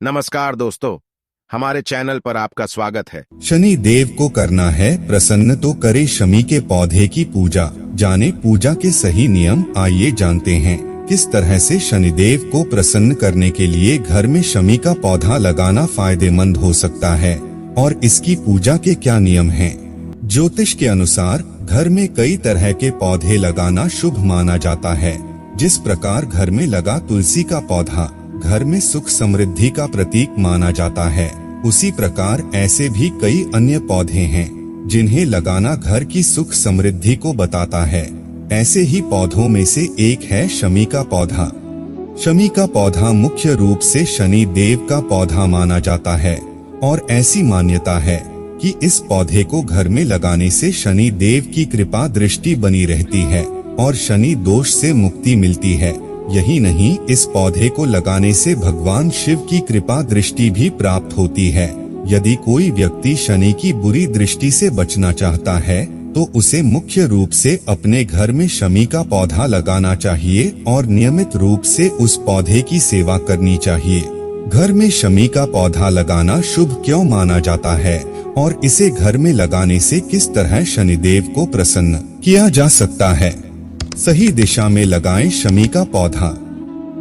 नमस्कार दोस्तों, हमारे चैनल पर आपका स्वागत है। शनि देव को करना है प्रसन्न तो करे शमी के पौधे की पूजा। जाने पूजा के सही नियम, आइए जानते हैं किस तरह से शनिदेव को प्रसन्न करने के लिए घर में शमी का पौधा लगाना फायदेमंद हो सकता है और इसकी पूजा के क्या नियम हैं। ज्योतिष के अनुसार घर में कई तरह के पौधे लगाना शुभ माना जाता है। जिस प्रकार घर में लगा तुलसी का पौधा घर में सुख समृद्धि का प्रतीक माना जाता है, उसी प्रकार ऐसे भी कई अन्य पौधे हैं जिन्हें लगाना घर की सुख समृद्धि को बताता है। ऐसे ही पौधों में से एक है शमी का पौधा। शमी का पौधा मुख्य रूप से शनि देव का पौधा माना जाता है और ऐसी मान्यता है कि इस पौधे को घर में लगाने से शनि देव की कृपा दृष्टि बनी रहती है और शनि दोष से मुक्ति मिलती है। यही नहीं, इस पौधे को लगाने से भगवान शिव की कृपा दृष्टि भी प्राप्त होती है। यदि कोई व्यक्ति शनि की बुरी दृष्टि से बचना चाहता है तो उसे मुख्य रूप से अपने घर में शमी का पौधा लगाना चाहिए और नियमित रूप से उस पौधे की सेवा करनी चाहिए। घर में शमी का पौधा लगाना शुभ क्यों माना जाता है और इसे घर में लगाने से किस तरह शनिदेव को प्रसन्न किया जा सकता है। सही दिशा में लगाएं शमी का पौधा।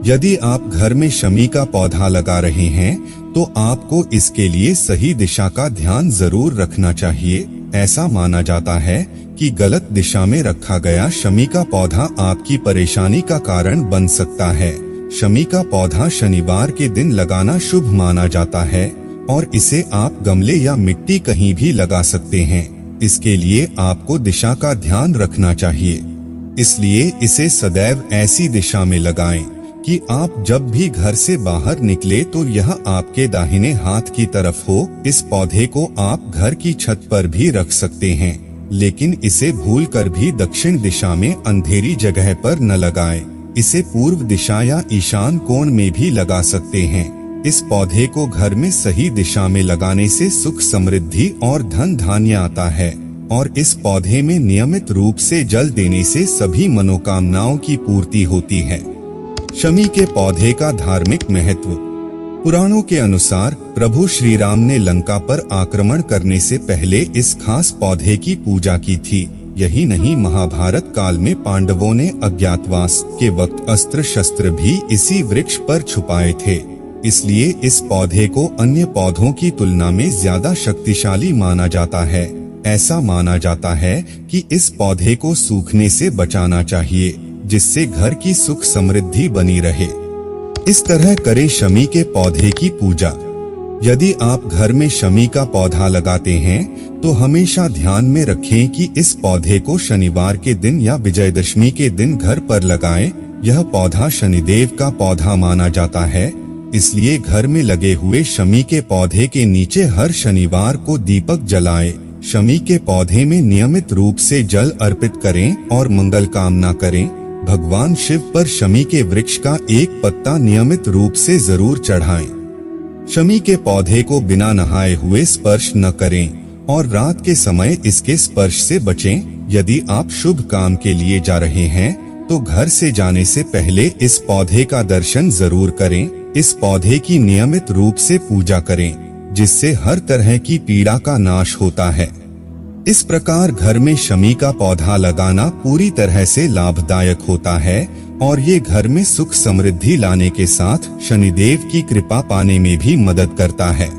यदि आप घर में शमी का पौधा लगा रहे हैं तो आपको इसके लिए सही दिशा का ध्यान जरूर रखना चाहिए। ऐसा माना जाता है कि गलत दिशा में रखा गया शमी का पौधा आपकी परेशानी का कारण बन सकता है। शमी का पौधा शनिवार के दिन लगाना शुभ माना जाता है और इसे आप गमले या मिट्टी कहीं भी लगा सकते हैं। इसके लिए आपको दिशा का ध्यान रखना चाहिए, इसलिए इसे सदैव ऐसी दिशा में लगाएं कि आप जब भी घर से बाहर निकले तो यह आपके दाहिने हाथ की तरफ हो। इस पौधे को आप घर की छत पर भी रख सकते हैं, लेकिन इसे भूलकर भी दक्षिण दिशा में अंधेरी जगह पर न लगाएं। इसे पूर्व दिशा या ईशान कोण में भी लगा सकते हैं। इस पौधे को घर में सही दिशा में लगाने से सुख समृद्धि और धन धान्य आता है और इस पौधे में नियमित रूप से जल देने से सभी मनोकामनाओं की पूर्ति होती है। शमी के पौधे का धार्मिक महत्व। पुराणों के अनुसार प्रभु श्री राम ने लंका पर आक्रमण करने से पहले इस खास पौधे की पूजा की थी। यही नहीं, महाभारत काल में पांडवों ने अज्ञातवास के वक्त अस्त्र शस्त्र भी इसी वृक्ष पर छुपाए थे। इसलिए इस पौधे को अन्य पौधों की तुलना में ज्यादा शक्तिशाली माना जाता है। ऐसा माना जाता है कि इस पौधे को सूखने से बचाना चाहिए, जिससे घर की सुख समृद्धि बनी रहे। इस तरह करें शमी के पौधे की पूजा। यदि आप घर में शमी का पौधा लगाते हैं तो हमेशा ध्यान में रखें कि इस पौधे को शनिवार के दिन या विजयदशमी के दिन घर पर लगाएं। यह पौधा शनिदेव का पौधा माना जाता है, इसलिए घर में लगे हुए शमी के पौधे के नीचे हर शनिवार को दीपक जलाएं। शमी के पौधे में नियमित रूप से जल अर्पित करें और मंगल कामना करें। भगवान शिव पर शमी के वृक्ष का एक पत्ता नियमित रूप से जरूर चढ़ाएं। शमी के पौधे को बिना नहाए हुए स्पर्श न करें और रात के समय इसके स्पर्श से बचें। यदि आप शुभ काम के लिए जा रहे हैं तो घर से जाने से पहले इस पौधे का दर्शन जरूर करें। इस पौधे की नियमित रूप से पूजा करें, जिससे हर तरह की पीड़ा का नाश होता है। इस प्रकार घर में शमी का पौधा लगाना पूरी तरह से लाभदायक होता है और ये घर में सुख समृद्धि लाने के साथ शनिदेव की कृपा पाने में भी मदद करता है।